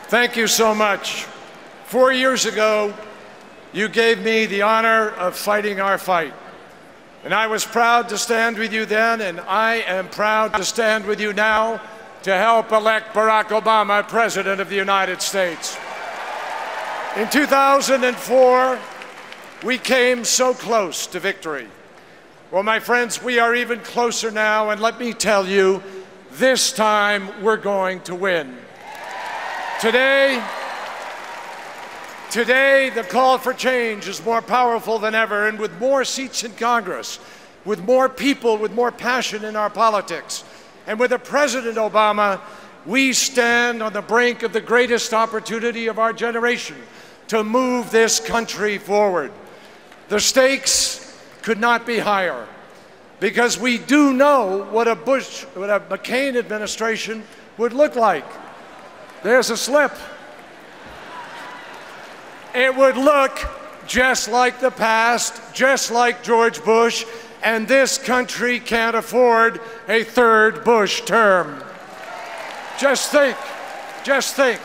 Thank you so much. 4 years ago, you gave me the honor of fighting our fight. And I was proud to stand with you then, and I am proud to stand with you now to help elect Barack Obama President of the United States. In 2004, we came so close to victory. Well, my friends, we are even closer now, and let me tell you, this time we're going to win. Today, the call for change is more powerful than ever, and with more seats in Congress, with more people, with more passion in our politics, and with President Obama, we stand on the brink of the greatest opportunity of our generation to move this country forward. The stakes could not be higher, because we do know what a McCain administration would look like. There's a slip. It would look just like the past, just like George Bush, and this country can't afford a third Bush term. Just think, just think.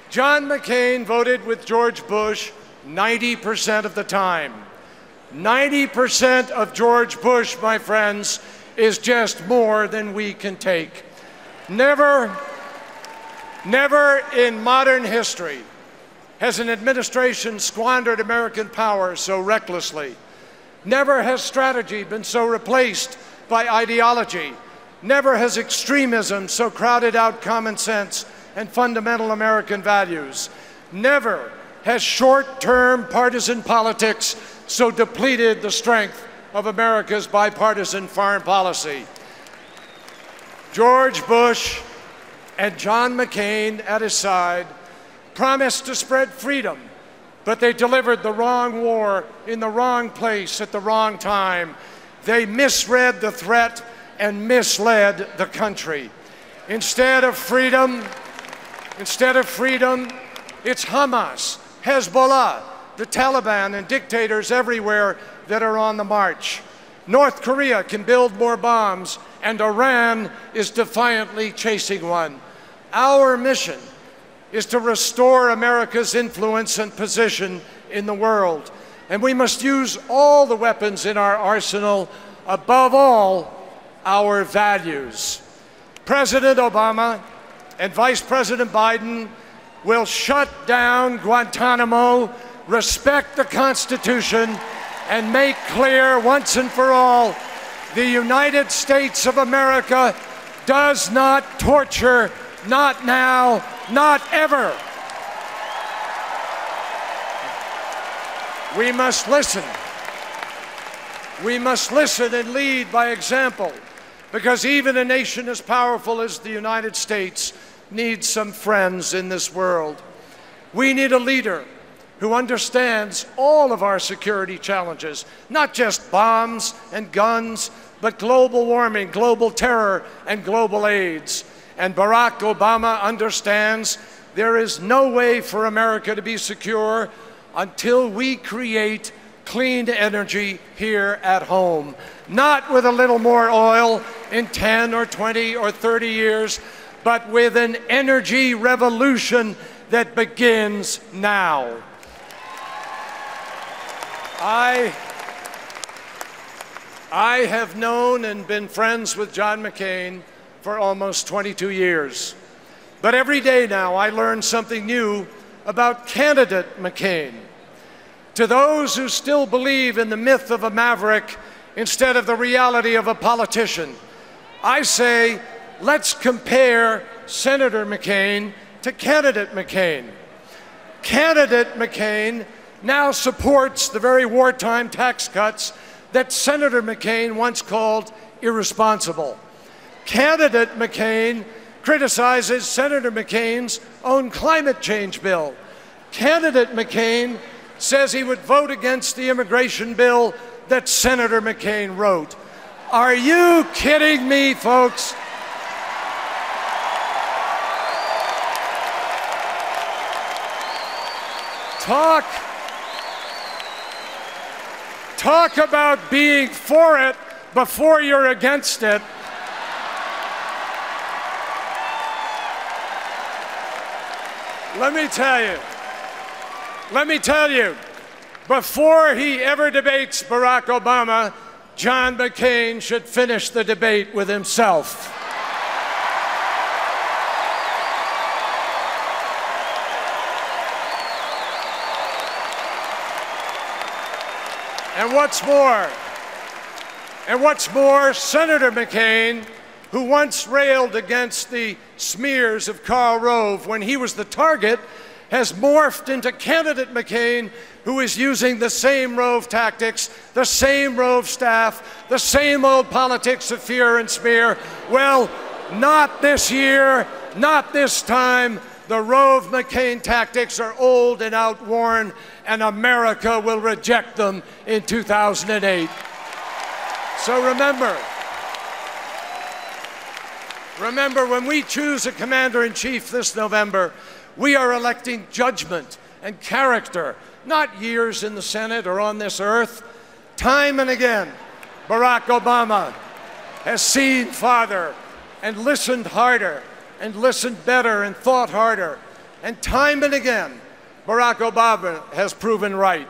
John McCain voted with George Bush 90% of the time. 90% of George Bush, my friends, is just more than we can take. Never in modern history has an administration squandered American power so recklessly. Never has strategy been so replaced by ideology. Never has extremism so crowded out common sense and fundamental American values. Never has short-term partisan politics so depleted the strength of America's bipartisan foreign policy. George Bush and John McCain at his side promised to spread freedom, but they delivered the wrong war in the wrong place at the wrong time. They misread the threat and misled the country. Instead of freedom, it's Hamas, Hezbollah, the Taliban, and dictators everywhere that are on the march. North Korea can build more bombs, and Iran is defiantly chasing one. Our mission is to restore America's influence and position in the world. And we must use all the weapons in our arsenal, above all, our values. President Obama and Vice President Biden will shut down Guantanamo, respect the Constitution, and make clear once and for all, the United States of America does not torture, not now, not ever. We must listen. We must listen and lead by example, because even a nation as powerful as the United States needs some friends in this world. We need a leader who understands all of our security challenges, not just bombs and guns, but global warming, global terror, and global AIDS. And Barack Obama understands there is no way for America to be secure until we create clean energy here at home. Not with a little more oil in 10 or 20 or 30 years, but with an energy revolution that begins now. I have known and been friends with John McCain for almost 22 years. But every day now I learn something new about candidate McCain. To those who still believe in the myth of a maverick instead of the reality of a politician, I say, let's compare Senator McCain to candidate McCain. Candidate McCain now supports the very wartime tax cuts that Senator McCain once called irresponsible. Candidate McCain criticizes Senator McCain's own climate change bill. Candidate McCain says he would vote against the immigration bill that Senator McCain wrote. Are you kidding me, folks? Talk about being for it before you're against it. Let me tell you, before he ever debates Barack Obama, John McCain should finish the debate with himself. And what's more, Senator McCain, who once railed against the smears of Karl Rove when he was the target, has morphed into candidate McCain, who is using the same Rove tactics, the same Rove staff, the same old politics of fear and smear. Well, not this year, not this time. The Rove-McCain tactics are old and outworn, and America will reject them in 2008. So remember, when we choose a commander-in-chief this November, we are electing judgment and character, not years in the Senate or on this earth. Time and again, Barack Obama has seen farther and listened harder and listened better and thought harder. And time and again, Barack Obama has proven right.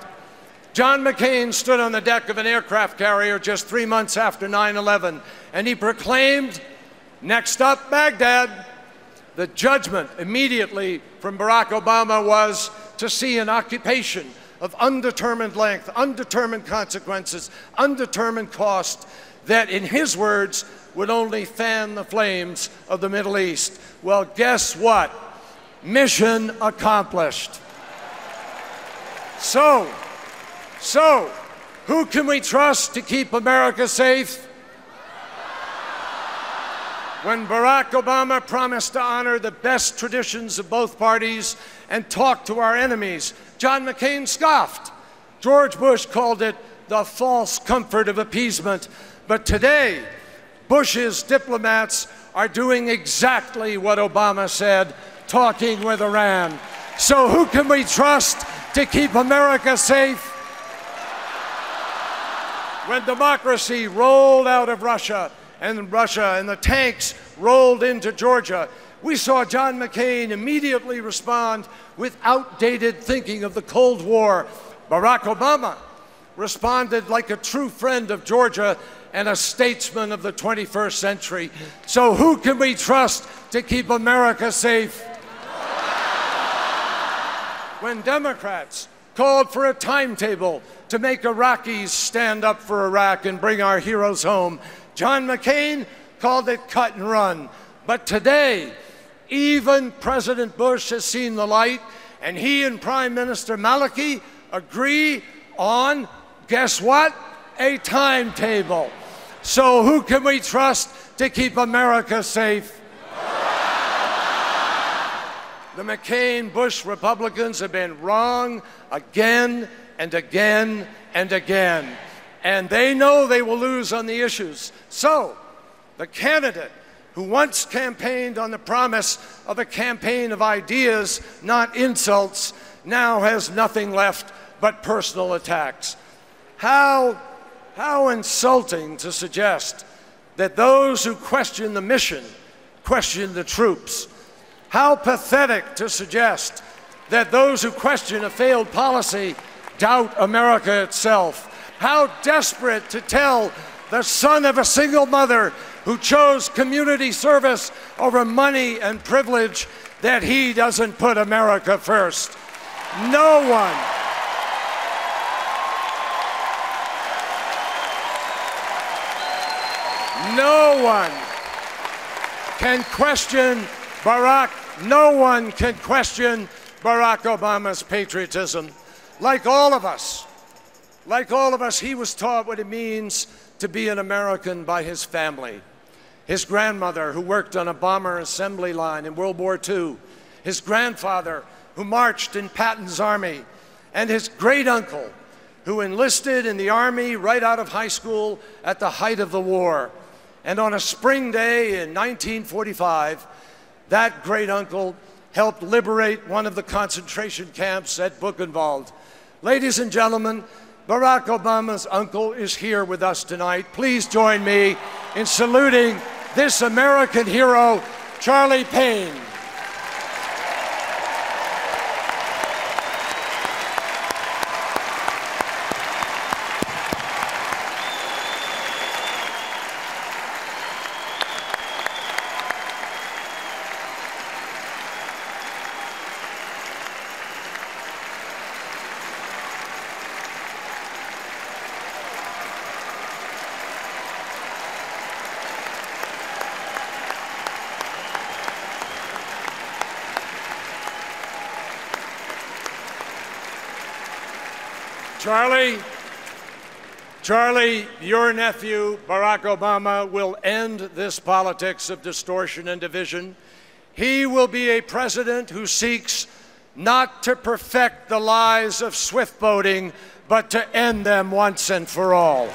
John McCain stood on the deck of an aircraft carrier just 3 months after 9/11, and he proclaimed, "Next up, Baghdad." The judgment immediately from Barack Obama was to see an occupation of undetermined length, undetermined consequences, undetermined cost, that, in his words, would only fan the flames of the Middle East. Well, guess what? Mission accomplished. So, who can we trust to keep America safe? When Barack Obama promised to honor the best traditions of both parties and talk to our enemies, John McCain scoffed. George Bush called it the false comfort of appeasement. But today, Bush's diplomats are doing exactly what Obama said, talking with Iran. So who can we trust to keep America safe? When democracy rolled out of Russia and the tanks rolled into Georgia, we saw John McCain immediately respond with outdated thinking of the Cold War. Barack Obama responded like a true friend of Georgia and a statesman of the 21st century. So who can we trust to keep America safe? When Democrats called for a timetable to make Iraqis stand up for Iraq and bring our heroes home, John McCain called it cut and run. But today, even President Bush has seen the light, and he and Prime Minister Maliki agree on, guess what? A timetable. So who can we trust to keep America safe? The McCain-Bush Republicans have been wrong again and again and again. And they know they will lose on the issues. So, the candidate who once campaigned on the promise of a campaign of ideas, not insults, now has nothing left but personal attacks. How insulting to suggest that those who question the mission question the troops. How pathetic to suggest that those who question a failed policy doubt America itself. How desperate to tell the son of a single mother who chose community service over money and privilege that he doesn't put America first. No one can question Barack. No one can question Barack Obama's patriotism. Like all of us, he was taught what it means to be an American by his family. His grandmother, who worked on a bomber assembly line in World War II, his grandfather, who marched in Patton's army, and his great-uncle, who enlisted in the Army right out of high school at the height of the war. And on a spring day in 1945, that great-uncle helped liberate one of the concentration camps at Buchenwald. Ladies and gentlemen, Barack Obama's uncle is here with us tonight. Please join me in saluting this American hero, Charlie Payne. Charlie, your nephew, Barack Obama, will end this politics of distortion and division. He will be a president who seeks not to perfect the lies of swift voting, but to end them once and for all.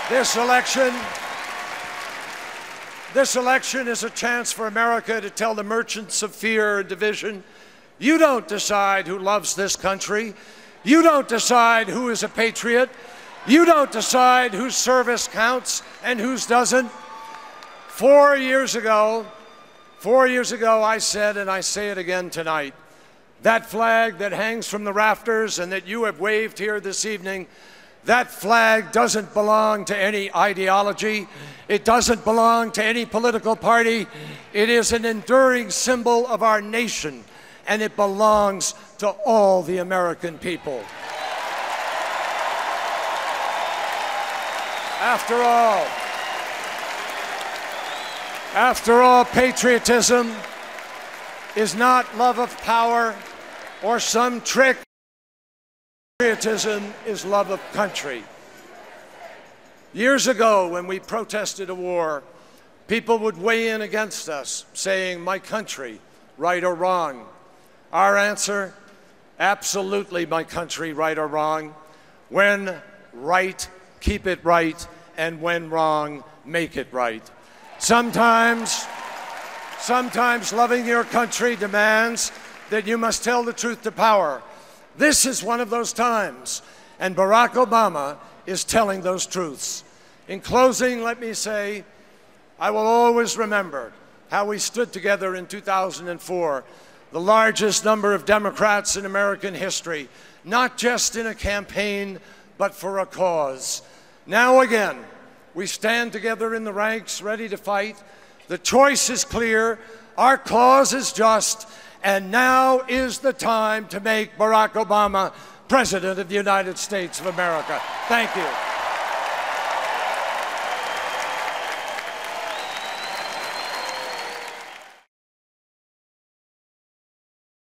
This election is a chance for America to tell the merchants of fear and division, you don't decide who loves this country. You don't decide who is a patriot. You don't decide whose service counts and whose doesn't. 4 years ago, I said, and I say it again tonight, that flag that hangs from the rafters and that you have waved here this evening, that flag doesn't belong to any ideology. It doesn't belong to any political party. It is an enduring symbol of our nation, and it belongs to all the American people. After all, patriotism is not love of power or some trick. Patriotism is love of country. Years ago, when we protested a war, people would weigh in against us, saying, my country, right or wrong. Our answer, absolutely my country, right or wrong. When right, keep it right, and when wrong, make it right. Sometimes loving your country demands that you must tell the truth to power. This is one of those times, and Barack Obama is telling those truths. In closing, let me say, I will always remember how we stood together in 2004, the largest number of Democrats in American history, not just in a campaign, but for a cause. Now again, we stand together in the ranks, ready to fight. The choice is clear, our cause is just, and now is the time to make Barack Obama President of the United States of America. Thank you.